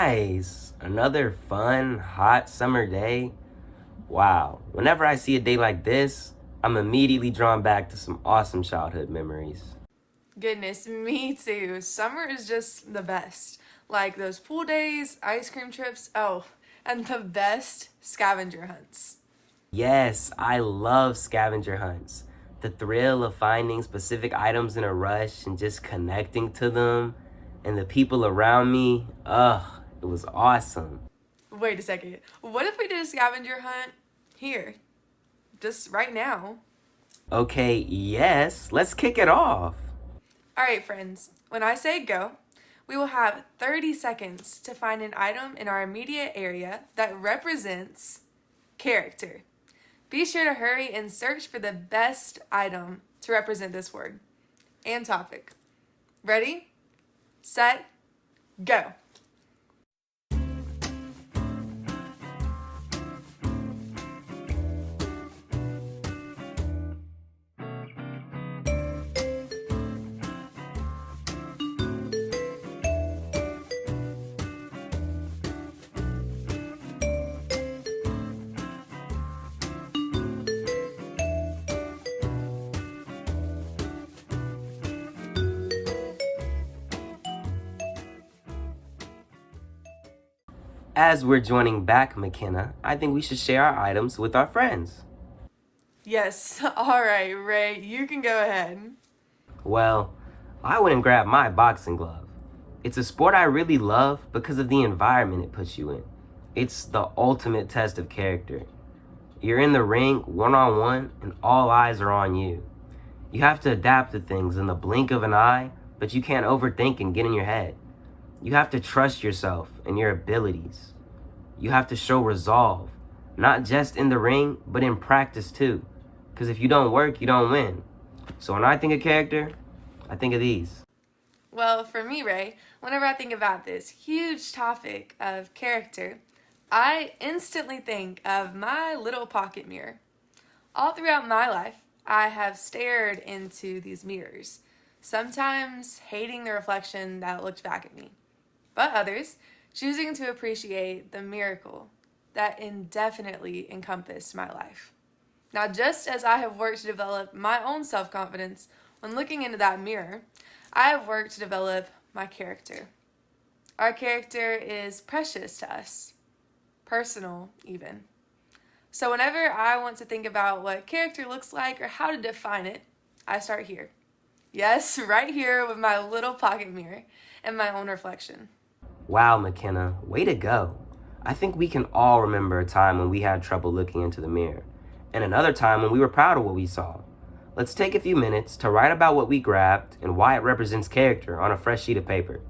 Nice! Another fun, hot summer day. Wow. Whenever I see a day like this, I'm immediately drawn back to some awesome childhood memories. Goodness, me too. Summer is just the best. Like those pool days, ice cream trips, oh, and the best scavenger hunts. Yes, I love scavenger hunts. The thrill of finding specific items in a rush and just connecting to them and the people around me, it was awesome. Wait a second. What if we did a scavenger hunt here, just right now? Okay, yes, let's kick it off. All right, friends, when I say go, we will have 30 seconds to find an item in our immediate area that represents character. Be sure to hurry and search for the best item to represent this word and topic. Ready, set, go. As we're joining back, McKenna, I think we should share our items with our friends. Yes, all right, Ray, you can go ahead. Well, I went and grabbed my boxing glove. It's a sport I really love because of the environment it puts you in. It's the ultimate test of character. You're in the ring one on one, and all eyes are on you. You have to adapt to things in the blink of an eye, but you can't overthink and get in your head. You have to trust yourself and your abilities. You have to show resolve, not just in the ring, but in practice too. Because if you don't work, you don't win. So when I think of character, I think of these. Well, for me, Ray, whenever I think about this huge topic of character, I instantly think of my little pocket mirror. All throughout my life, I have stared into these mirrors, sometimes hating the reflection that looked back at me, but others choosing to appreciate the miracle that indefinitely encompassed my life. Now, just as I have worked to develop my own self confidence when looking into that mirror, I have worked to develop my character. Our character is precious to us, personal even. So, whenever I want to think about what character looks like or how to define it, I start here. Yes, right here with my little pocket mirror and my own reflection. Wow, McKenna, way to go. I think we can all remember a time when we had trouble looking into the mirror, and another time when we were proud of what we saw. Let's take a few minutes to write about what we grabbed and why it represents character on a fresh sheet of paper.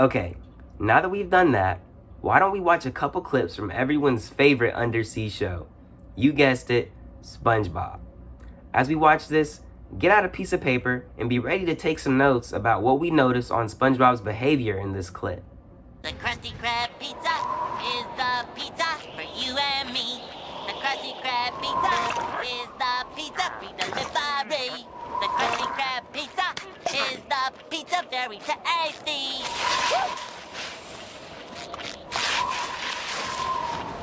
Okay, now that we've done that, why don't we watch a couple clips from everyone's favorite undersea show? You guessed it, SpongeBob. As we watch this, get out a piece of paper and be ready to take some notes about what we noticed on SpongeBob's behavior in this clip. The Krusty Krab pizza is the pizza for you and me. The Krusty Krab pizza is the pizza free delivery. The Krusty Krab pizza is the pizza very tasty.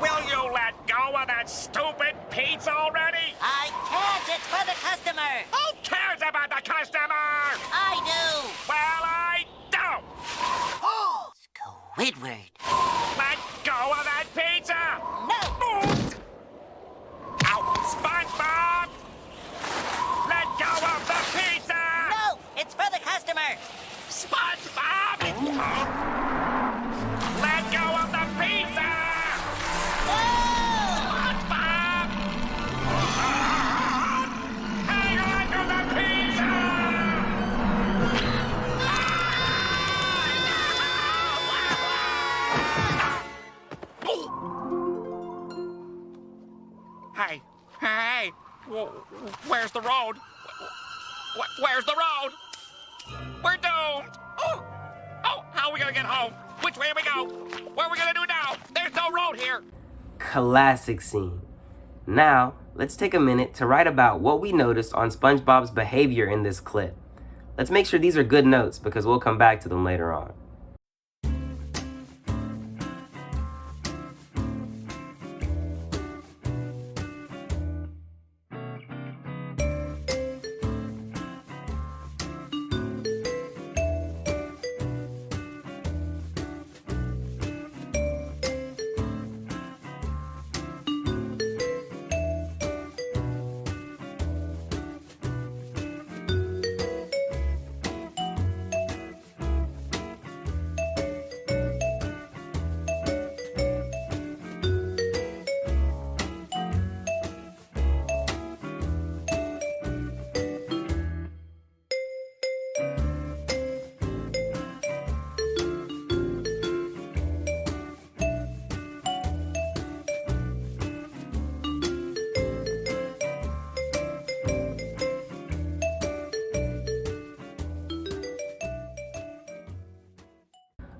Will you let go of that stupid pizza already? I can't, it's for the customer. Who cares about the customer? I do. Well, I don't. Squidward. Let go of that pizza! No. Ow, SpongeBob! Let go of the pizza! No, it's for the customer. SpongeBob! Let go of the pizza! SpongeBob! Hang on to the pizza! Hey, where's the road? Where's the road? We're doomed! Oh, how are we gonna get home? Which way do we go? What are we gonna do now? There's no road here. Classic scene. Now, let's take a minute to write about what we noticed on SpongeBob's behavior in this clip. Let's make sure these are good notes because we'll come back to them later on.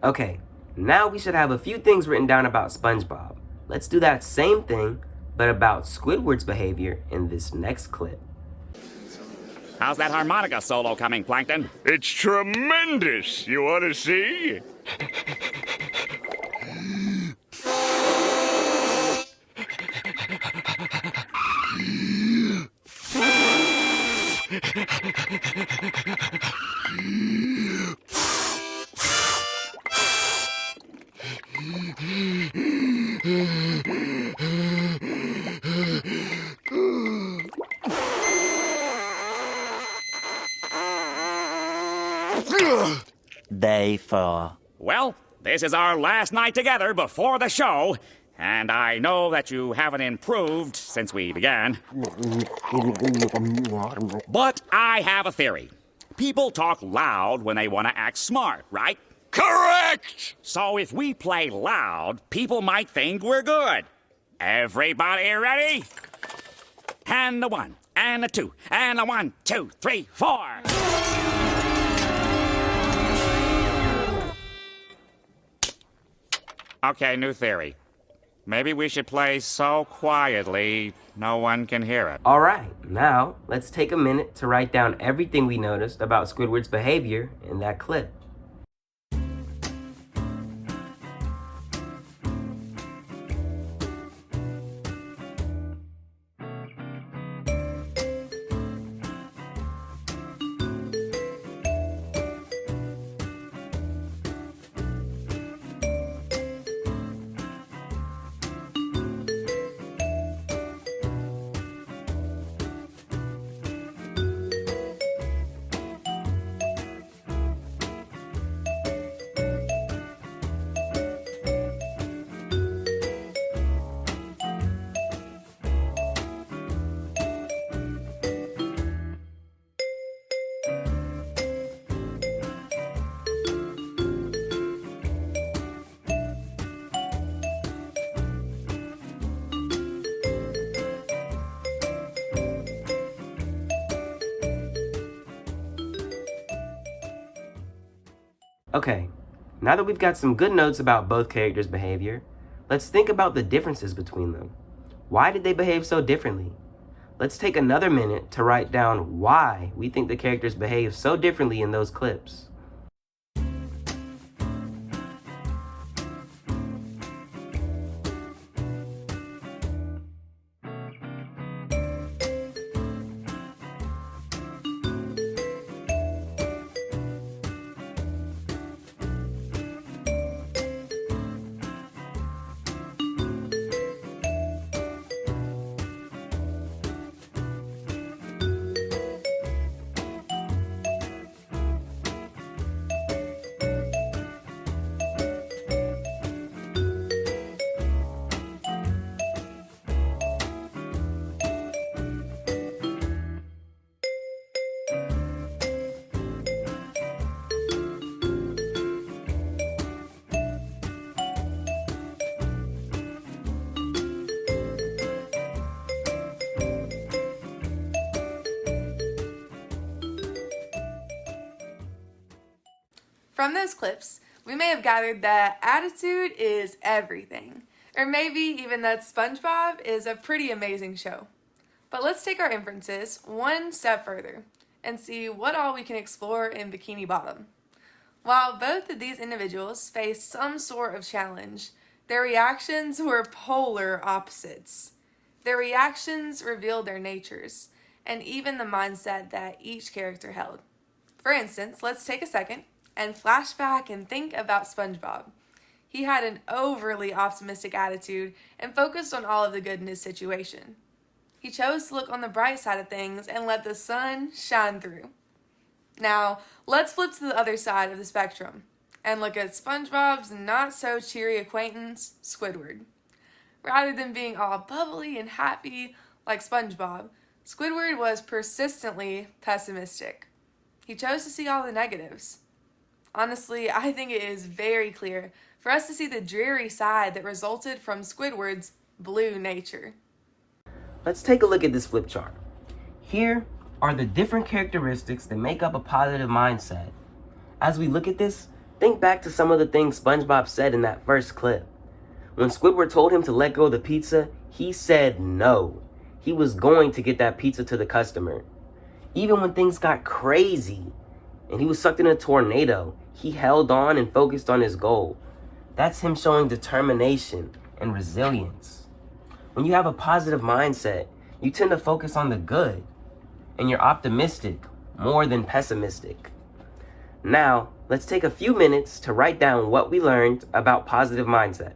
Okay, now we should have a few things written down about SpongeBob. Let's do that same thing, but about Squidward's behavior in this next clip. How's that harmonica solo coming, Plankton? It's tremendous. You want to see? Day 4. Well, this is our last night together before the show, and I know that you haven't improved since we began. But I have a theory. People talk loud when they want to act smart, right? Correct! So if we play loud, people might think we're good. Everybody ready? And the 1, and the 2, and the 1, 2, 3, 4. Okay, new theory. Maybe we should play so quietly no one can hear it. All right, now let's take a minute to write down everything we noticed about Squidward's behavior in that clip. Okay, now that we've got some good notes about both characters' behavior, let's think about the differences between them. Why did they behave so differently? Let's take another minute to write down why we think the characters behave so differently in those clips. From those clips, we may have gathered that attitude is everything, or maybe even that SpongeBob is a pretty amazing show. But let's take our inferences one step further and see what all we can explore in Bikini Bottom. While both of these individuals faced some sort of challenge, their reactions were polar opposites. Their reactions revealed their natures, and even the mindset that each character held. For instance, let's take a second and flash back and think about SpongeBob. He had an overly optimistic attitude and focused on all of the good in his situation. He chose to look on the bright side of things and let the sun shine through. Now, let's flip to the other side of the spectrum and look at SpongeBob's not-so-cheery acquaintance, Squidward. Rather than being all bubbly and happy like SpongeBob, Squidward was persistently pessimistic. He chose to see all the negatives. Honestly, I think it is very clear for us to see the dreary side that resulted from Squidward's blue nature. Let's take a look at this flip chart. Here are the different characteristics that make up a positive mindset. As we look at this, think back to some of the things SpongeBob said in that first clip. When Squidward told him to let go of the pizza, he said no. He was going to get that pizza to the customer. Even when things got crazy and he was sucked in a tornado, he held on and focused on his goal. That's him showing determination and resilience. When you have a positive mindset, you tend to focus on the good, and you're optimistic more than pessimistic. Now, let's take a few minutes to write down what we learned about positive mindsets.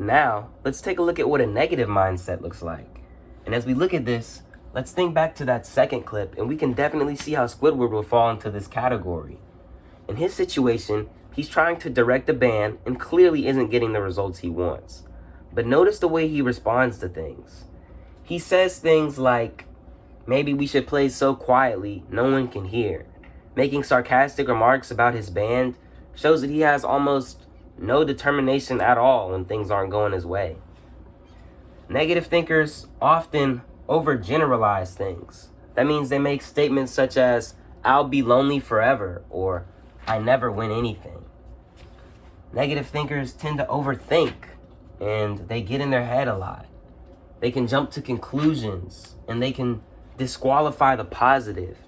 Now, let's take a look at what a negative mindset looks like. And as we look at this, let's think back to that second clip, and we can definitely see how Squidward will fall into this category. In his situation, he's trying to direct a band and clearly isn't getting the results he wants. But notice the way he responds to things. He says things like, maybe we should play so quietly no one can hear. Making sarcastic remarks about his band shows that he has almost no determination at all when things aren't going his way. Negative thinkers often overgeneralize things. That means they make statements such as, I'll be lonely forever, or I never win anything. Negative thinkers tend to overthink, and they get in their head a lot. They can jump to conclusions, and they can disqualify the positive,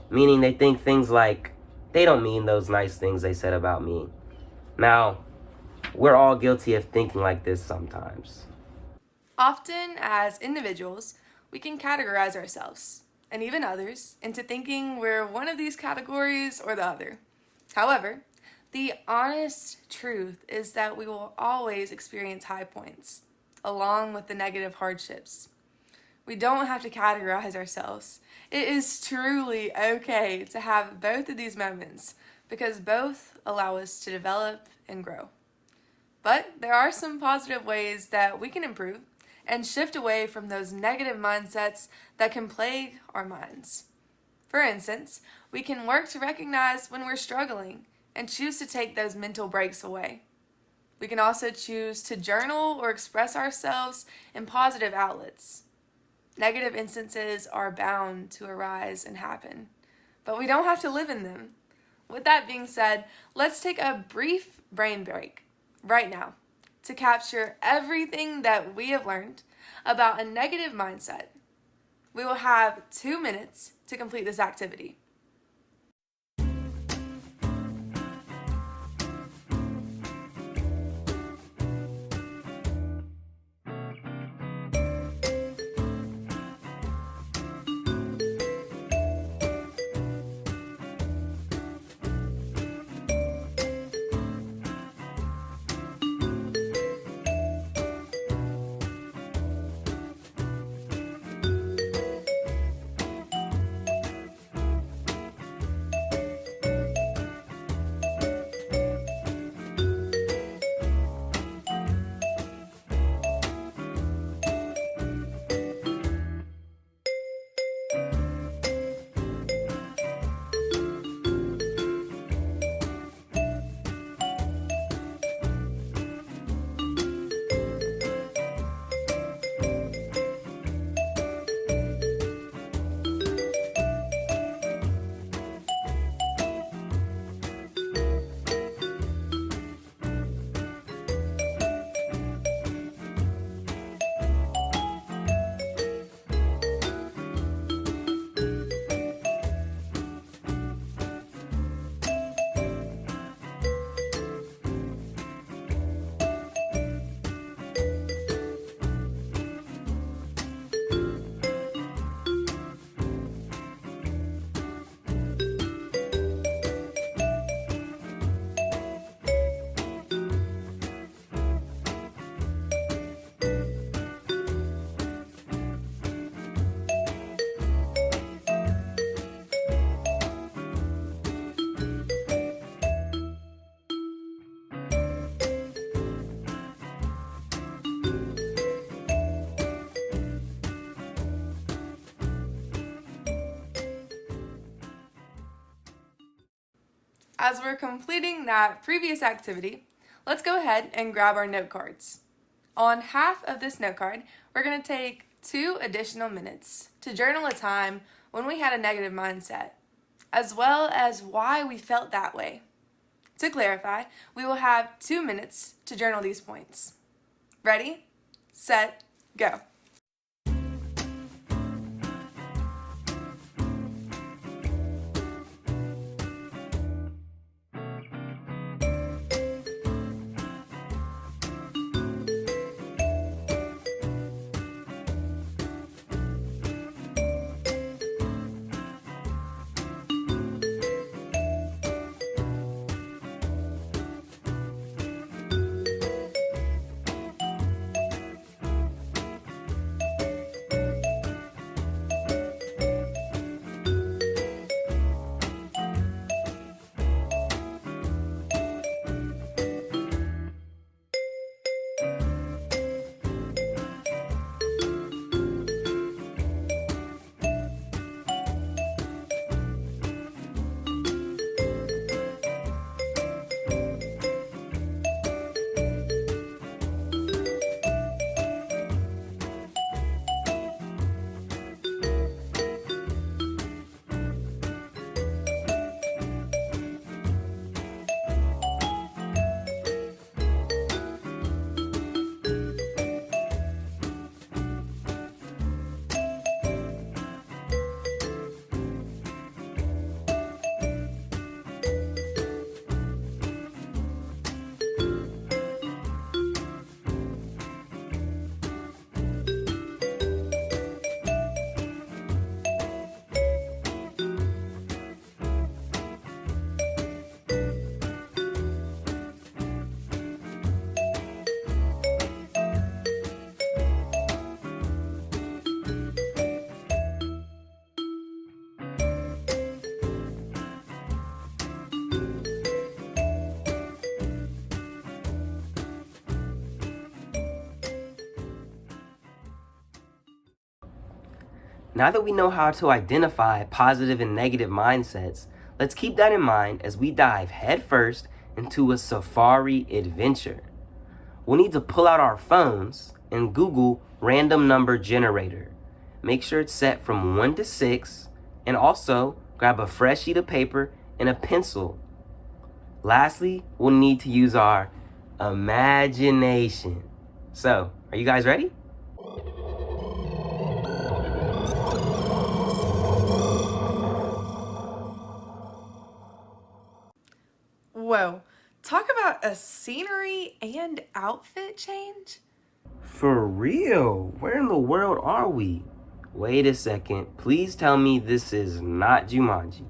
meaning they think things like, they don't mean those nice things they said about me. Now, we're all guilty of thinking like this sometimes. Often, as individuals, we can categorize ourselves, and even others, into thinking we're one of these categories or the other. However, the honest truth is that we will always experience high points, along with the negative hardships. We don't have to categorize ourselves. It is truly okay to have both of these moments because both allow us to develop and grow. But there are some positive ways that we can improve and shift away from those negative mindsets that can plague our minds. For instance, we can work to recognize when we're struggling and choose to take those mental breaks away. We can also choose to journal or express ourselves in positive outlets. Negative instances are bound to arise and happen, but we don't have to live in them. With that being said, let's take a brief brain break right now to capture everything that we have learned about a negative mindset. We will have 2 minutes to complete this activity. As we're completing that previous activity, let's go ahead and grab our note cards. On half of this note card, we're going to take 2 additional minutes to journal a time when we had a negative mindset, as well as why we felt that way. To clarify, we will have 2 minutes to journal these points. Ready, set, go. Now that we know how to identify positive and negative mindsets, let's keep that in mind as we dive headfirst into a safari adventure. We'll need to pull out our phones and Google random number generator. Make sure it's set from 1 to 6, and also grab a fresh sheet of paper and a pencil. Lastly, we'll need to use our imagination. So, are you guys ready? Whoa, talk about a scenery and outfit change? For real? Where in the world are we? Wait a second. Please tell me this is not Jumanji.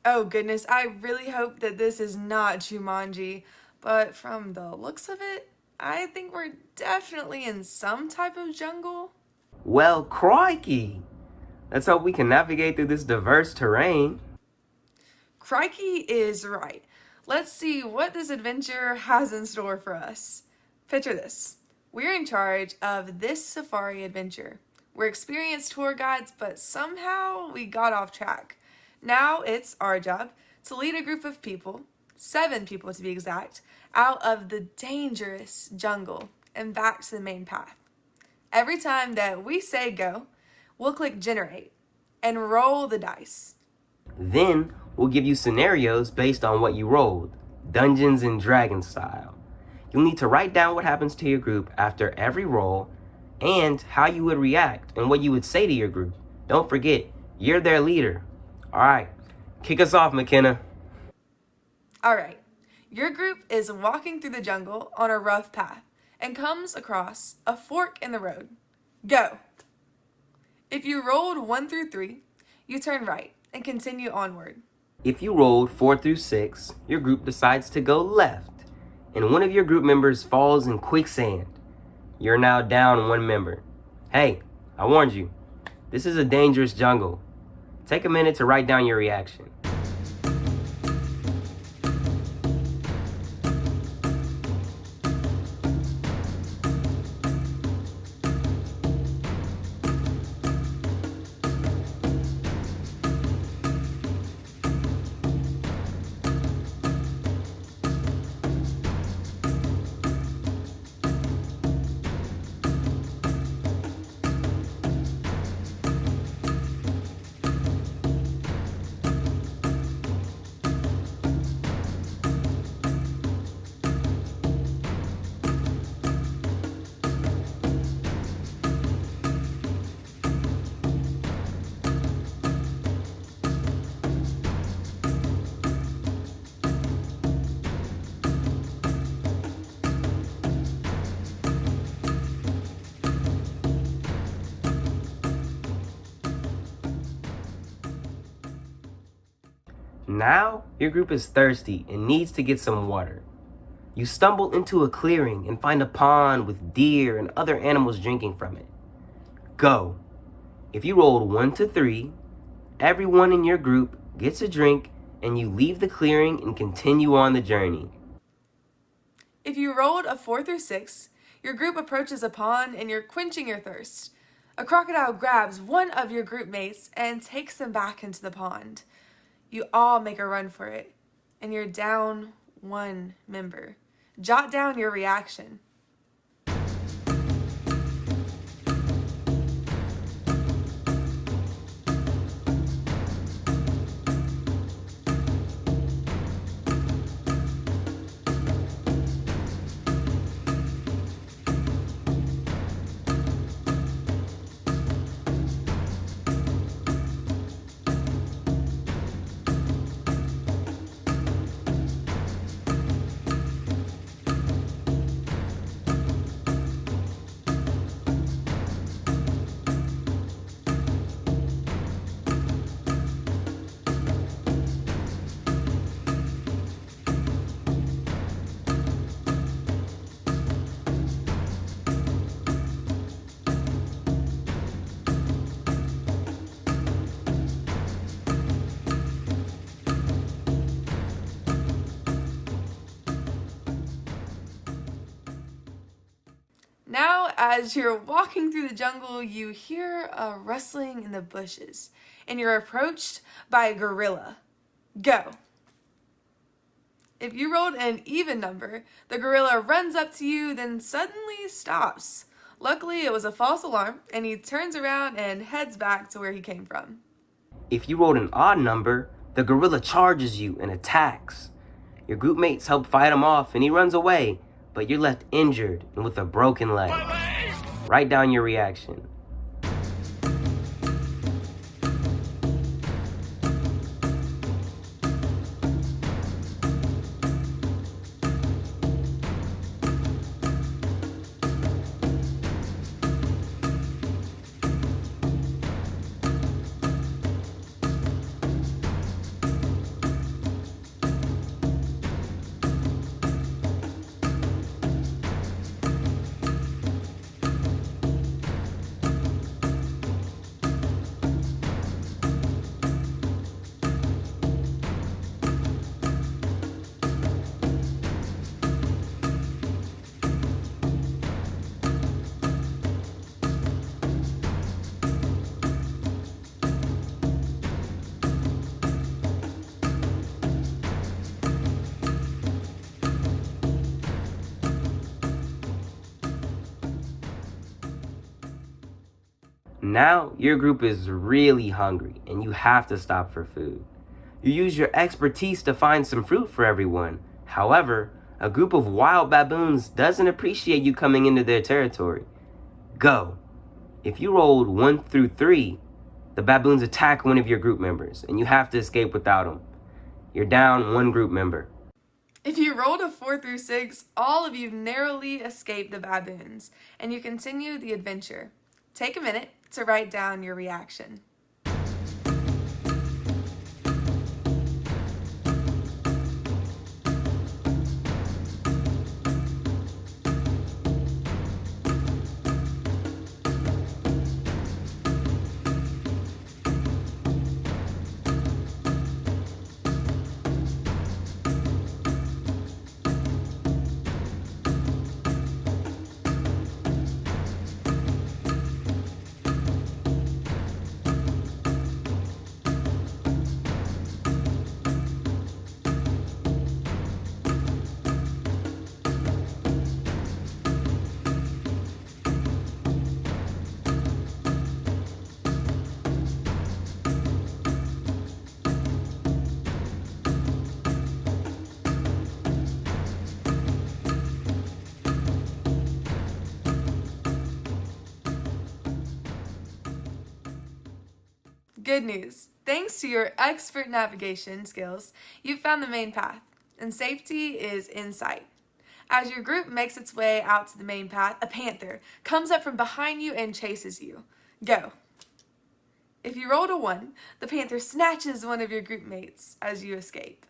Oh goodness, I really hope that this is not Jumanji, but from the looks of it, I think we're definitely in some type of jungle. Well, crikey! Let's hope we can navigate through this diverse terrain. Crikey is right. Let's see what this adventure has in store for us. Picture this. We're in charge of this safari adventure. We're experienced tour guides, but somehow we got off track. Now it's our job to lead a group of people, 7 people to be exact, out of the dangerous jungle and back to the main path. Every time that we say go, we'll click generate and roll the dice. Then we'll give you scenarios based on what you rolled, Dungeons and Dragons style. You'll need to write down what happens to your group after every roll and how you would react and what you would say to your group. Don't forget, you're their leader. All right, kick us off, MacKenna. All right, your group is walking through the jungle on a rough path and comes across a fork in the road. Go. If you rolled 1 through 3, you turn right and continue onward. If you rolled 4 through 6, your group decides to go left, and one of your group members falls in quicksand. You're now down 1 member. Hey, I warned you. This is a dangerous jungle. Take a minute to write down your reaction. Now, your group is thirsty and needs to get some water. You stumble into a clearing and find a pond with deer and other animals drinking from it. Go. If you rolled 1 to 3, everyone in your group gets a drink and you leave the clearing and continue on the journey. If you rolled a 4 through 6, your group approaches a pond and you're quenching your thirst. A crocodile grabs one of your group mates and takes them back into the pond. You all make a run for it, and you're down 1 member. Jot down your reaction. Now, as you're walking through the jungle, you hear a rustling in the bushes, and you're approached by a gorilla. Go. If you rolled an even number, the gorilla runs up to you, then suddenly stops. Luckily, it was a false alarm, and he turns around and heads back to where he came from. If you rolled an odd number, the gorilla charges you and attacks. Your group mates help fight him off, and he runs away, but you're left injured and with a broken leg. Write down your reaction. Now, your group is really hungry and you have to stop for food. You use your expertise to find some fruit for everyone. However, a group of wild baboons doesn't appreciate you coming into their territory. Go. If you rolled 1 through 3, the baboons attack one of your group members and you have to escape without them. You're down 1 group member. If you rolled a 4 through 6, all of you narrowly escape the baboons, and you continue the adventure. Take a minute to write down your reaction. Good news. Thanks to your expert navigation skills, you've found the main path, and safety is in sight. As your group makes its way out to the main path, a panther comes up from behind you and chases you. Go. If you rolled a 1, the panther snatches one of your group mates as you escape.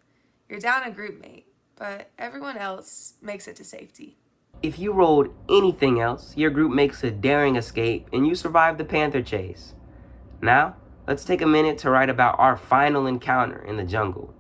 You're down a group mate, but everyone else makes it to safety. If you rolled anything else, your group makes a daring escape and you survive the panther chase. Now, let's take a minute to write about our final encounter in the jungle.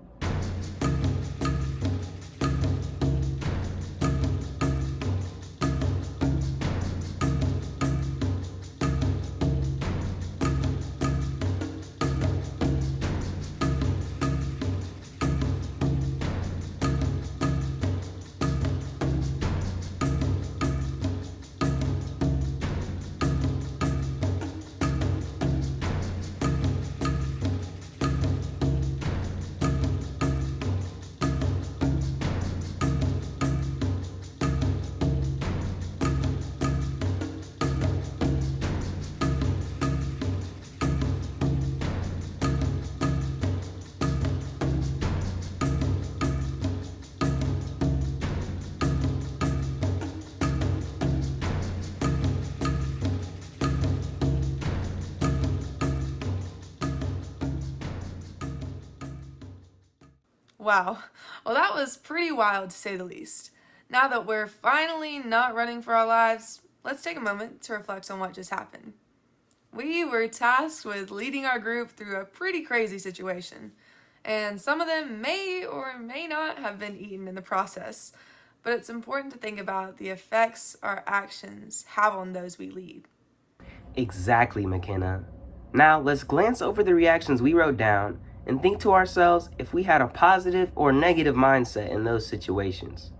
Wow, well that was pretty wild to say the least. Now that we're finally not running for our lives, let's take a moment to reflect on what just happened. We were tasked with leading our group through a pretty crazy situation, and some of them may or may not have been eaten in the process. but it's important to think about the effects our actions have on those we lead. Exactly, McKenna. Now let's glance over the reactions we wrote down and think to ourselves if we had a positive or negative mindset in those situations.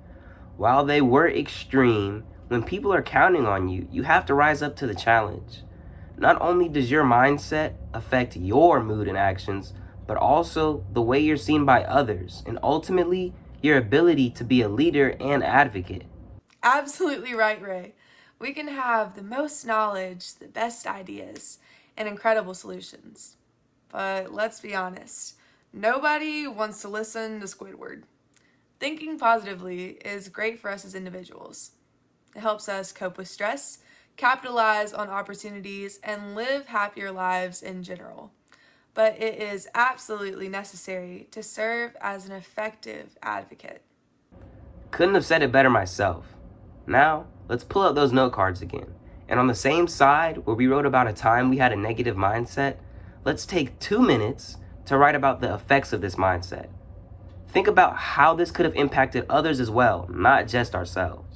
While they were extreme, when people are counting on you, you have to rise up to the challenge. Not only does your mindset affect your mood and actions, but also the way you're seen by others, and ultimately, your ability to be a leader and advocate. Absolutely right, Ray. We can have the most knowledge, the best ideas, and incredible solutions. But let's be honest, nobody wants to listen to Squidward. Thinking positively is great for us as individuals. It helps us cope with stress, capitalize on opportunities, and live happier lives in general. But it is absolutely necessary to serve as an effective advocate. Couldn't have said it better myself. Now, let's pull out those note cards again. And on the same side where we wrote about a time we had a negative mindset, let's take 2 minutes to write about the effects of this mindset. Think about how this could have impacted others as well, not just ourselves.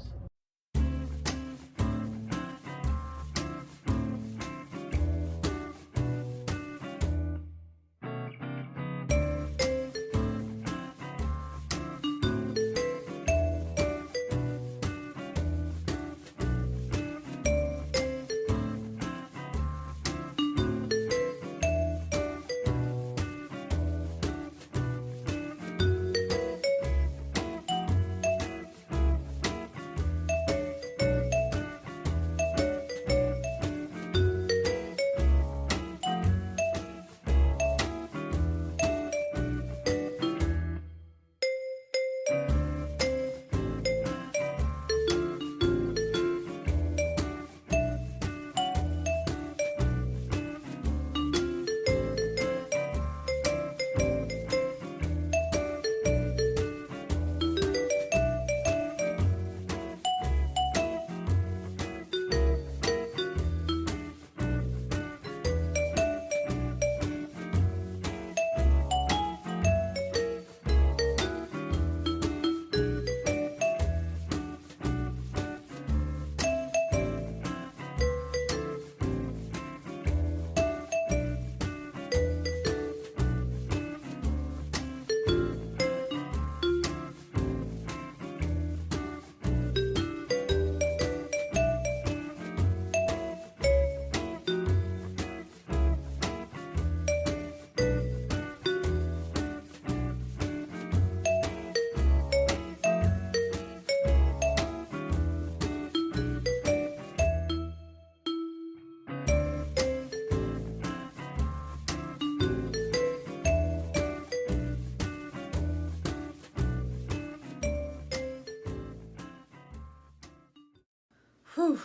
Whew.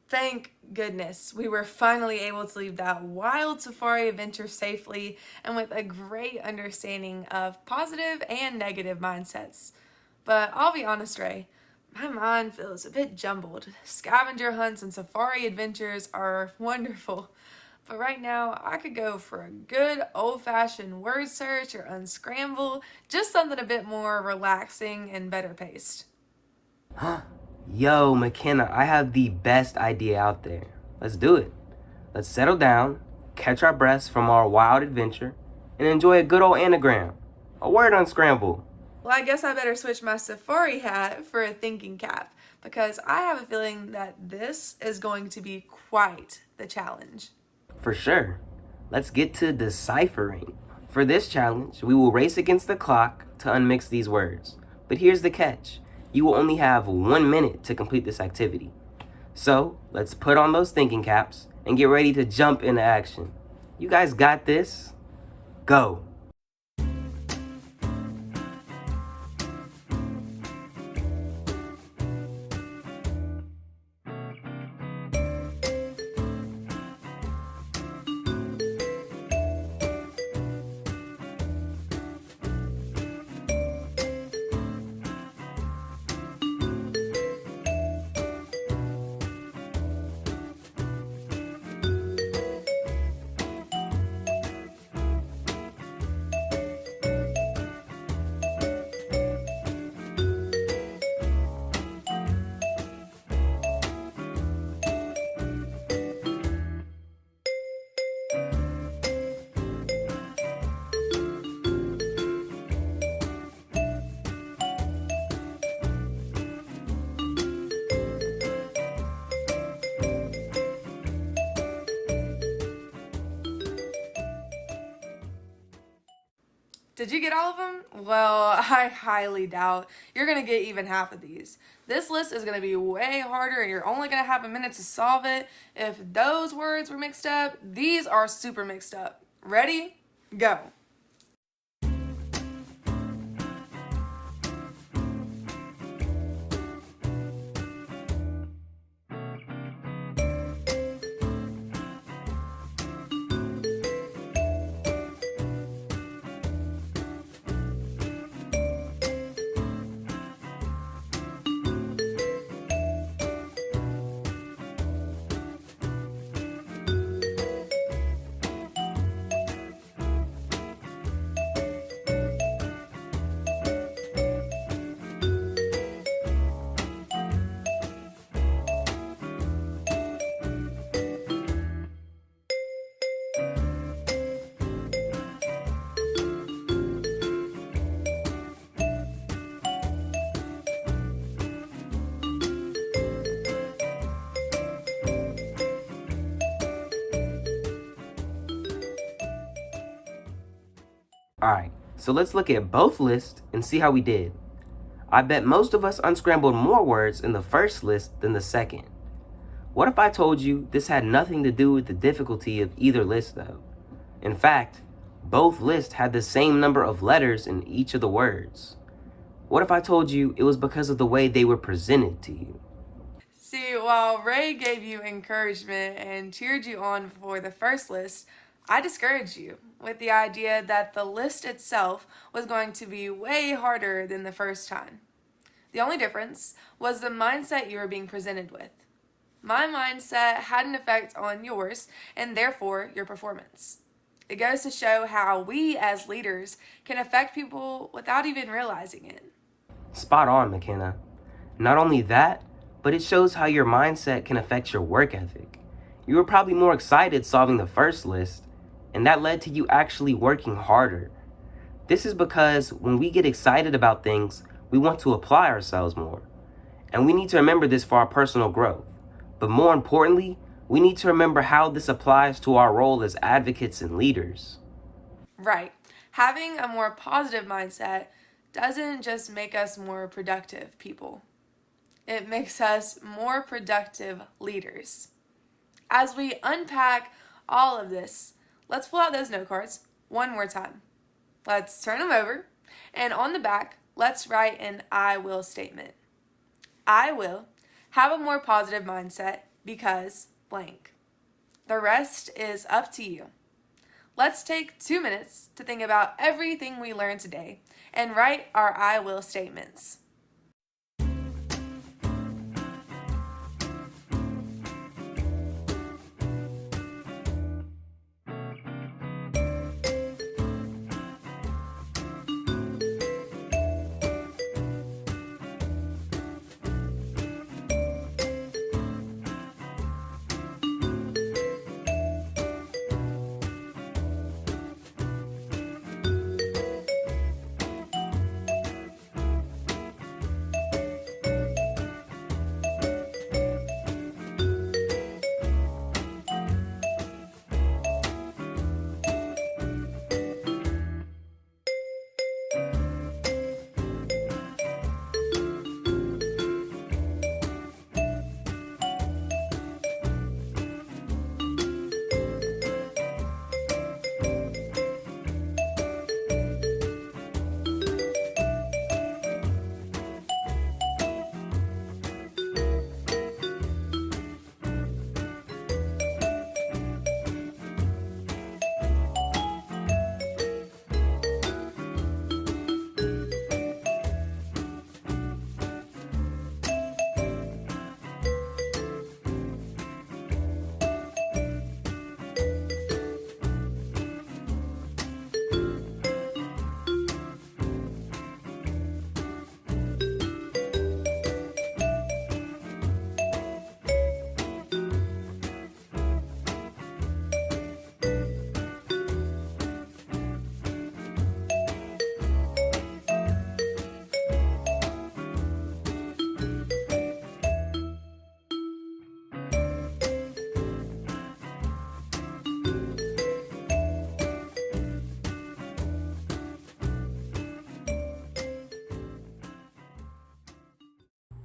Thank goodness we were finally able to leave that wild safari adventure safely and with a great understanding of positive and negative mindsets. But I'll be honest, Ray, my mind feels a bit jumbled. Scavenger hunts and safari adventures are wonderful, but right now I could go for a good old-fashioned word search or unscramble, just something a bit more relaxing and better paced. Yo, McKenna, I have the best idea out there. Let's do it. Let's settle down, catch our breaths from our wild adventure, and enjoy a good old anagram. A word unscramble. Well, I guess I better switch my safari hat for a thinking cap, because I have a feeling that this is going to be quite the challenge. For sure. Let's get to deciphering. For this challenge, we will race against the clock to unmix these words. But here's the catch. You will only have 1 minute to complete this activity. So, let's put on those thinking caps and get ready to jump into action. You guys got this? Go. Did you get all of them? Well, I highly doubt you're going to get even half of these. This list is going to be way harder and you're only going to have a minute to solve it. If those words were mixed up, these are super mixed up. Ready? Go. Alright, so let's look at both lists and see how we did. I bet most of us unscrambled more words in the first list than the second. What if I told you this had nothing to do with the difficulty of either list though? In fact, both lists had the same number of letters in each of the words. What if I told you it was because of the way they were presented to you? See, while Ray gave you encouragement and cheered you on for the first list, I discouraged you with the idea that the list itself was going to be way harder than the first time. The only difference was the mindset you were being presented with. My mindset had an effect on yours and therefore your performance. It goes to show how we as leaders can affect people without even realizing it. Spot on, McKenna. Not only that, but it shows how your mindset can affect your work ethic. You were probably more excited solving the first list, and that led to you actually working harder. This is because when we get excited about things, we want to apply ourselves more. And we need to remember this for our personal growth. But more importantly, we need to remember how this applies to our role as advocates and leaders. Right. Having a more positive mindset doesn't just make us more productive people. It makes us more productive leaders. As we unpack all of this, let's pull out those note cards one more time. Let's turn them over, and on the back, let's write an I will statement. I will have a more positive mindset because blank. The rest is up to you. Let's take 2 minutes to think about everything we learned today and write our I will statements.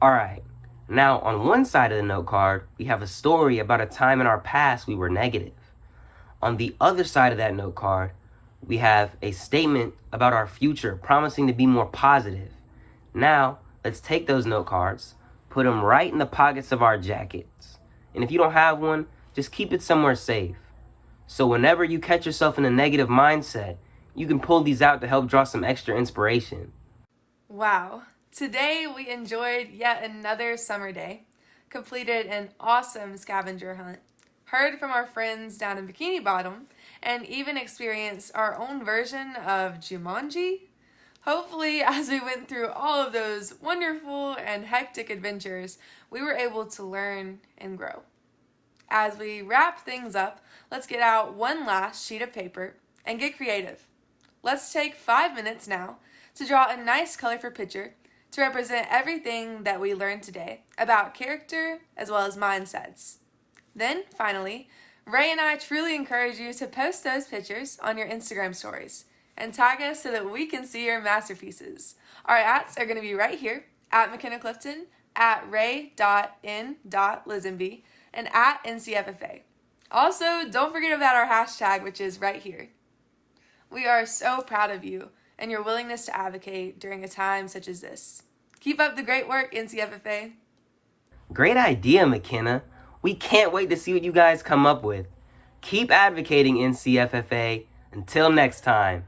Alright, now on one side of the note card, we have a story about a time in our past we were negative. On the other side of that note card, we have a statement about our future promising to be more positive. Now, let's take those note cards, put them right in the pockets of our jackets. And if you don't have one, just keep it somewhere safe. So whenever you catch yourself in a negative mindset, you can pull these out to help draw some extra inspiration. Wow. Today we enjoyed yet another summer day, completed an awesome scavenger hunt, heard from our friends down in Bikini Bottom, and even experienced our own version of Jumanji. Hopefully, as we went through all of those wonderful and hectic adventures, we were able to learn and grow. As we wrap things up, let's get out one last sheet of paper and get creative. Let's take 5 minutes now to draw a nice colorful picture to represent everything that we learned today about character as well as mindsets. Then, finally, Ray and I truly encourage you to post those pictures on your Instagram stories and tag us so that we can see your masterpieces. Our ats are going to be right here, at McKenna Clifton, at ray.n.lisenby, and at NCFFA. Also, don't forget about our hashtag, which is right here. We are so proud of you and your willingness to advocate during a time such as this. Keep up the great work, NCFFA. Great idea, McKenna. We can't wait to see what you guys come up with. Keep advocating, NCFFA. Until next time.